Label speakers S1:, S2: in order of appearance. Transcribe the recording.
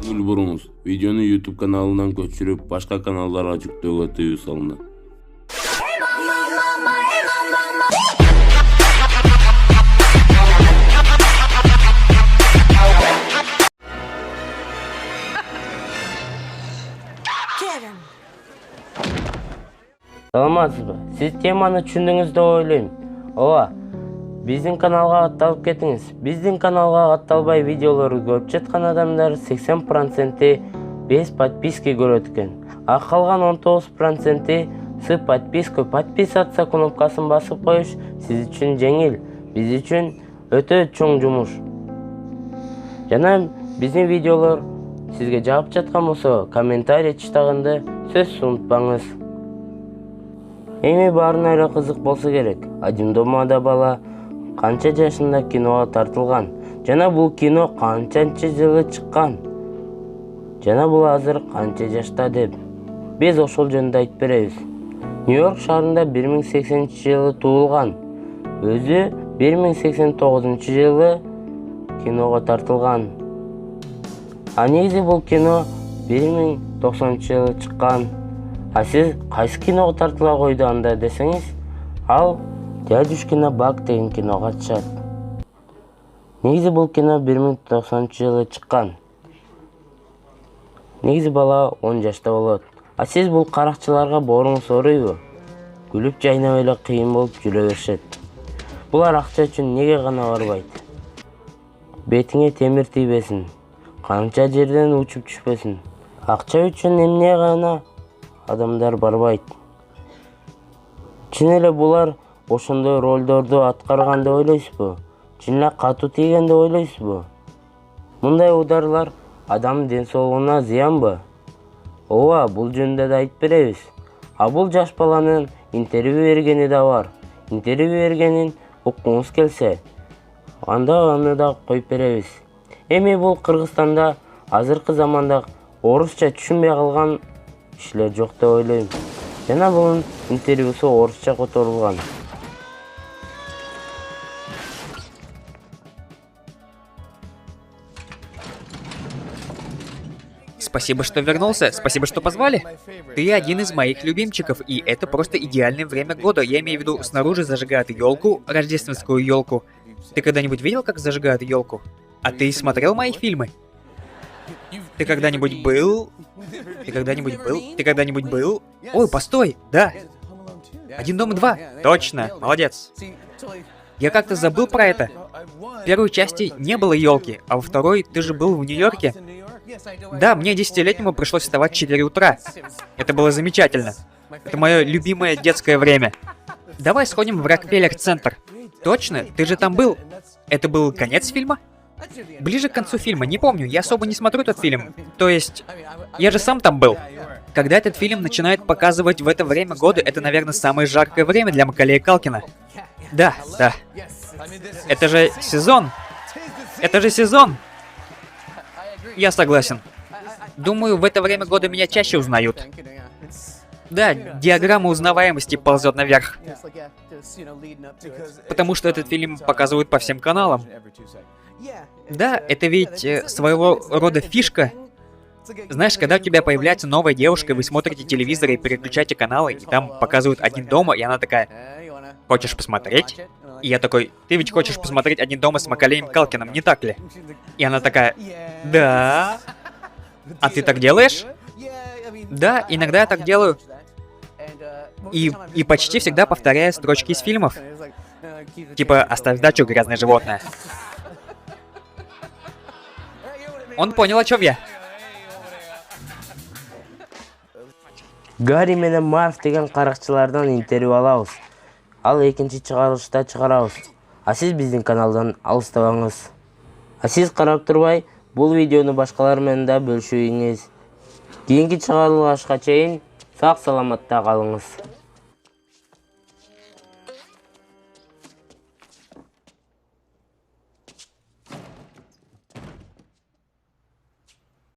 S1: Көңүл буруңуз, видеону YouTube каналынан көчүрүп, башка каналдарга жүктөөгө тыюу салынды.
S2: Саламатсызбы? Сиз теманы түшүндүңүз деп ойлойм. Ооба, биздин каналга катталып кетиңиз. Биздин каналга катталбай видеолорду көрүп жаткан адамдар 80% без подписки көрөт экен. А калган 19% с подписку подписаться кнопкасын басып коюш сиз үчүн жеңил, биз үчүн өтө чоң жумуш. Жана биздин видеолор сизге жагып жаткан болсо, комментарий чыштагынды сөзсүз унутпаңыз. Эми баарына эле кызык болсо керек. Один домада бала канча жашында киного тартылган жана бул кино канчанчы жылы чыккан жана бул азыр канча жашта деп биз ошол жөнүндө айтып беребиз. Нью-Йорк шаарында 1080-жылы туулган. Өзү 1089-жылы киного тартылган. А негизи бул кино 1090-жылы чыккан. А сиз кайсы киного тартыла койду анда десеңиз, ал «Дядюшкина Бак» деген киного катышат. Негизи бул кино 1090-жылы чыккан. Негизи бала 10 жашта болот. А сиз бул каракчыларга бооруңуз ооруйбу? Күлүп жайнап эле кыйын болуп жүрө беришет. Булар акча үчүн неге гана барбайт? Бетиңе темир тийбесин, канча жерден учуп түшпөсүн. Акча үчүн эмне гана адамдар барбайт. Чын эле булар ошондой ролдорду аткарган деп ойлойсузбу? Чын эле катуу тийген деп ойлойсузбу? Мындай ударлар адам ден соолугуна зыянбы? Ооба, бул жөнүндө да айтып беребиз. А бул жаш баланын интервью бергени да бар. Интервью бергенин уккуңуз келсе, анда аны да коюп беребиз. Эми бул Кыргызстанда азыркы заманда орусча түшүнбөй калган кишилер жок деп ойлойм. Жана бунун интервьюсу орусча которулган.
S3: Спасибо, что вернулся. Спасибо, что позвали. Ты один из моих любимчиков, и это просто идеальное время года. Я имею в виду, снаружи зажигают елку, рождественскую елку. Ты когда-нибудь видел, как зажигают елку? А ты смотрел мои фильмы? Ты когда-нибудь был? Ты когда-нибудь был? Ты когда-нибудь был? Ой, постой, да. «Один дом и два». Точно, молодец. Я как-то забыл про это. В первой части не было елки, а во второй ты же был в Нью-Йорке. Да, мне 10-летнему пришлось вставать в 4 утра. Это было замечательно. Это мое любимое детское время. Давай сходим в Рокфеллер-центр. Точно? Ты же там был. Это был конец фильма? Ближе к концу фильма, не помню, я особо не смотрю этот фильм. То есть, я же сам там был. Когда этот фильм начинает показывать в это время года, это, наверное, самое жаркое время для Маколея Калкина. Да, да. Это же сезон. Это же сезон. Я согласен. Думаю, в это время года меня чаще узнают. Да, диаграмма узнаваемости ползет наверх. Потому что этот фильм показывают по всем каналам. Да, это ведь своего рода фишка. Знаешь, когда у тебя появляется новая девушка, вы смотрите телевизор и переключаете каналы, и там показывают «Один дома», и она такая: «Хочешь посмотреть?» И я такой: «Ты ведь хочешь посмотреть «Один дома» с Маколеем Калкиным, не так ли?» И она такая: «Да». А ты так делаешь? Да, иногда я так делаю. И почти всегда повторяю строчки из фильмов. Типа «Оставь дачу, грязное животное». Он понял, о чем я.
S2: Гарри менен Марв деген каракчылардан интервью алабыз. Ал экинчи чыгарылышта чыгарабыз. А сиз биздин каналдан алыстабаңыз. А сиз карап турбай, бул видеону башкалар менен да бөлүшүңүз. Кийинки чыгарылышка чейин сак саламатта калыңыз.